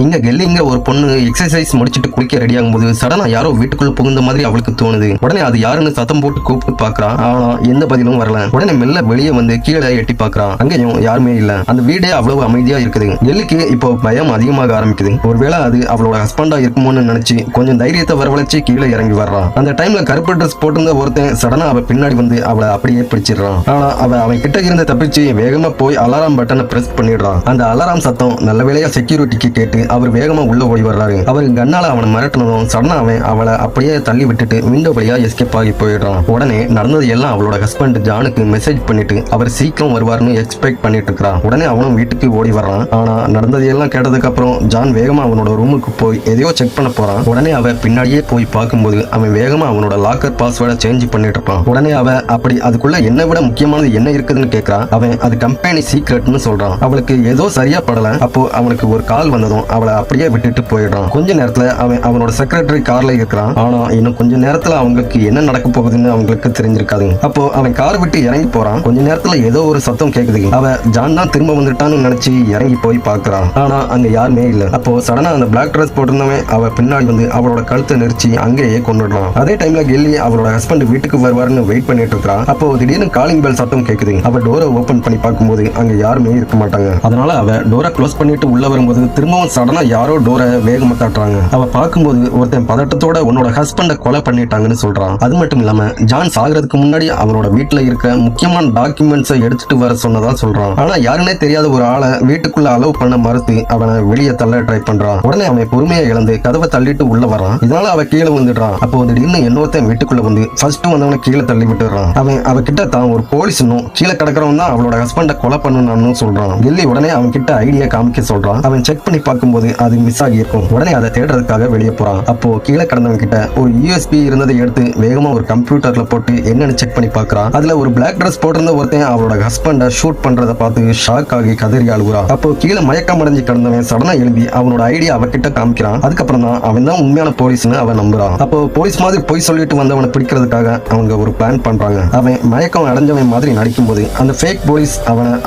இங்க கெல்லிங்க ஒரு பொண்ணு எக்ஸசைஸ் முடிச்சிட்டு குளிக்க ரெடி ஆகும்போது சடனா யாரோ வீட்டுக்குள்ள புகுந்த மாதிரி அவளுக்கு தோணுது. உடனே அது யாருன்னு சத்தம் போட்டு கூப்பிட்டு பாக்குறா. ஆனா எந்த பதிலும் வரல. உடனே மெல்ல வெளியே வந்து கீழே எட்டி பாக்குறா. அங்கேயும் யாருமே இல்ல. அந்த வீடே அவ்வளவு அமைதியா இருக்குது. கெல்லிக்கு இப்போ பயம் அதிகமாக ஆரம்பிக்குது. ஒருவேளை அது அவளோட ஹஸ்பண்டா இருக்குமோன்னு நினைச்சு கொஞ்சம் தைரியத்தை வரவழைச்சு கீழே இறங்கி வர்றான். அந்த டைம்ல கருப்பு ட்ரெஸ் போட்டிருந்த ஒருத்தன் சடனா அவ பின்னாடி வந்து அவளை அப்படியே பிடிச்சிடறான். ஆனா அவன் கிட்ட இருந்து தப்பிச்சு வேகமா போய் அலாரம் பட்டனை பிரஸ் பண்ணிடுறான். அந்த அலாரம் சத்தம் நல்ல வேளையா செக்யூரிட்டிக்கு கேட்டு அவர் வேகமா உள்ள ஓடி வர்றாரு. அவரு கண்ணால அவனை மிரட்டினதும் சடனா அவன் அவளை அப்படியே தள்ளி விட்டுட்டு விண்டோ வழியா எஸ்கேப் ஆகி போயிடுறான். உடனே நடந்தது எல்லாம் அவளோட ஹஸ்பண்ட் ஜானுக்கு மெசேஜ் பண்ணிட்டு அவர் சீக்கிரம் வருவார்னு எக்ஸ்பெக்ட் பண்ணிட்டு இருக்கிறான். உடனே அவனும் வீட்டுக்கு ஓடி வர்றான். ஆனா நடந்தது எல்லாம் கேட்டதுக்கு அப்புறம் ஜான் வேகமா அவனோட ரூமுக்கு போய் எதையோ செக் பண்ண போறான். உடனே அவ பின்னாடியே போய் பார்க்கும்போது அவன் வேகமா அவனோட லாக்கர் பாஸ்வேர்டை சேஞ்ச் பண்ணிட்டு இருப்பான். உடனே அவ அப்படி அதுக்குள்ள என்னை விட முக்கியமானது என்ன இருக்குதுன்னு கேட்கறான். அவன் அது கம்பெனி சீக்ரெட்னு சொல்றான். அவளுக்கு ஏதோ சரியா படல. அப்போ அவனுக்கு ஒரு கால் வந்ததும் அவளை அப்படியே விட்டுட்டு போயிடுறான். கொஞ்ச நேரத்துல அவனோட செக்ரட்டரி கார்ல இருக்கிறான். ஆனா இன்னும் கொஞ்ச நேரத்துல அவங்களுக்கு என்ன நடக்க போகுதுன்னு அவங்களுக்கு தெரிஞ்சிருக்காது. அப்போ அவன் கார் விட்டு இறங்கி போறான். கொஞ்ச நேரத்துல ஏதோ ஒரு சத்தம் கேக்குது. அவ ஜான் தான் திரும்ப வந்துட்டான்னு நினைச்சு இறங்கி போய் பாக்குறான். ஆனா அங்க யாருமே இல்ல. அப்போ சடனா அந்த பிளாக் ட்ரெஸ் போட்டிருந்தவன் அவ பின்னாடி வந்து அவளோட கழுத்தை நெரிச்சு அங்கேயே கொண்டுடுறான். அதே டைம்ல கெல்லி அவளோட ஹஸ்பண்ட் வீட்டுக்கு வருவாருன்னு வெயிட் பண்ணிட்டு இருக்கான். அப்போ திடீர்னு காலிங் பெல் சத்தம் கேக்குது. அவ டோரை ஓபன் பண்ணி பார்க்கும்போது அங்க யாருமே இருக்க மாட்டாங்க. அதனால அவ டோரை க்ளோஸ் பண்ணிட்டு உள்ள வரும்போது திரும்பவும் சடனா யாரோ டோரை வேகமா தட்டுறாங்க. அவ பார்க்கும்போது ஒருத்தன் பதட்டத்தோட உன்னோட ஹஸ்பண்ட கொலை பண்ணிட்டாங்கன்னு சொல்றான். அது மட்டும் இல்லாம ஜான் சாகிறதுக்கு முன்னாடி அவனோட வீட்டுல இருக்க முக்கியமான டாக்குமெண்ட்ஸை எடுத்துட்டு வர சொன்னதா சொல்றான். ஆனா யாருன்னே தெரியாத ஒரு ஆளை வீட்டுக்குள்ள அலோவ் பண்ண மறுத்து அவனை வெளியே தள்ள ட்ரை பண்றான். உடனே அவன் பொறுமையை இழந்து கதவை தள்ளிட்டு உள்ள வரான். இதனால அவ கீழே வந்துடுறான். அப்போ திடீர்னு இன்னொருத்தன் வீட்டுக்குள்ள வந்து ஃபர்ஸ்ட் வந்தவனை கீழே தள்ளி விட்டுறான். அவ கிட்ட தான் ஒரு போலீஸ்னும் கீழே கிடக்கிறவன் தான் அவளோட ஹஸ்பண்ட கொலை பண்ணணும்னு சொல்றான். கெல்லி உடனே அவன் கிட்ட ஐடியா காமிக்க சொல்றான். அவன் செக் பண்ணி பார்க்கும்போது அது மிஸ் ஆகி இருக்கும். உடனே அதை தேடுறதுக்காக வெளியே போறான். அப்போ கீழே கிடந்தவன் கிட்ட ஒரு யூஎஸ்பி இருந்ததை எடுத்து வேகமா ஒரு கம்ப்யூட்டர்ல போட்டு என்னன்னு செக் பண்ணி பார்க்கறான். அதுல ஒரு பிளாக் ட்ரெஸ் போட்டிருந்த ஒருத்தன் அவளோட ஹஸ்பண்ட ஷூட் பண்றத பார்த்து ஷாக் ஆகி கதறி அழுகுறான். அப்போ கீழே மயக்கம் அடைஞ்சு கிடந்தவன் சடனா எழுப்பி அவனோட ஐடியா அவகிட்ட காமிக்கிறான். அதுக்கப்புறம் தான் அவன் தான் உண்மையான போலீஸ்னு அவன் நம்புறான். அப்போ போலீஸ் மாதிரி போய் சொல்லிட்டு வந்தவனை பிடிக்கிறதுக்காக அவங்க ஒரு பிளான் பண்றாங்க. அவன் மயக்கம் அடைஞ்சவன் மாதிரி நடிக்கும்போது அந்த ஃபேக் போலீஸ்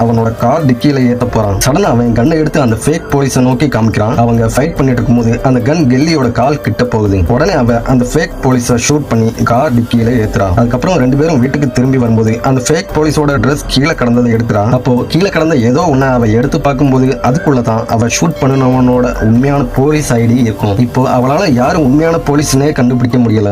அவனோட கார் டிக்கியில ஏத்த போறான். சடனா அவன் கண்ணை எடுத்து அந்த ஃபேக் போலீஸை நோக்கி காமிக்கிறான். அவங்க ஃபைட் பண்ணிட்டு இருக்கும்போது அந்த கன் கெல்லியோட கால் கிட்ட போகுது. உடனே அவன் அந்த ஃபேக் போலீஸை ஷூட் பண்ணி கார் டிக்கியில ஏத்துறான். அதுக்கப்புறம் ரெண்டு பேரும் வீட்டுக்கு திரும்பி வரும்போது அந்த ஃபேக் போலீஸோட ட்ரெஸ் கீழே கடந்ததை எடுக்கிறான். அப்போ கீழே கடந்த ஏதோ ஒண்ணு அவ எடுத்து பார்க்கும்போது அதுக்குள்ளதான் அவ ஷூட் பண்ணினவனோட உண்மையான போலீஸ் ஐடி இருக்கும். இப்போ அவளால யாரும் உண்மையான போலீஸ்னே கண்டுபிடிக்க முடியல.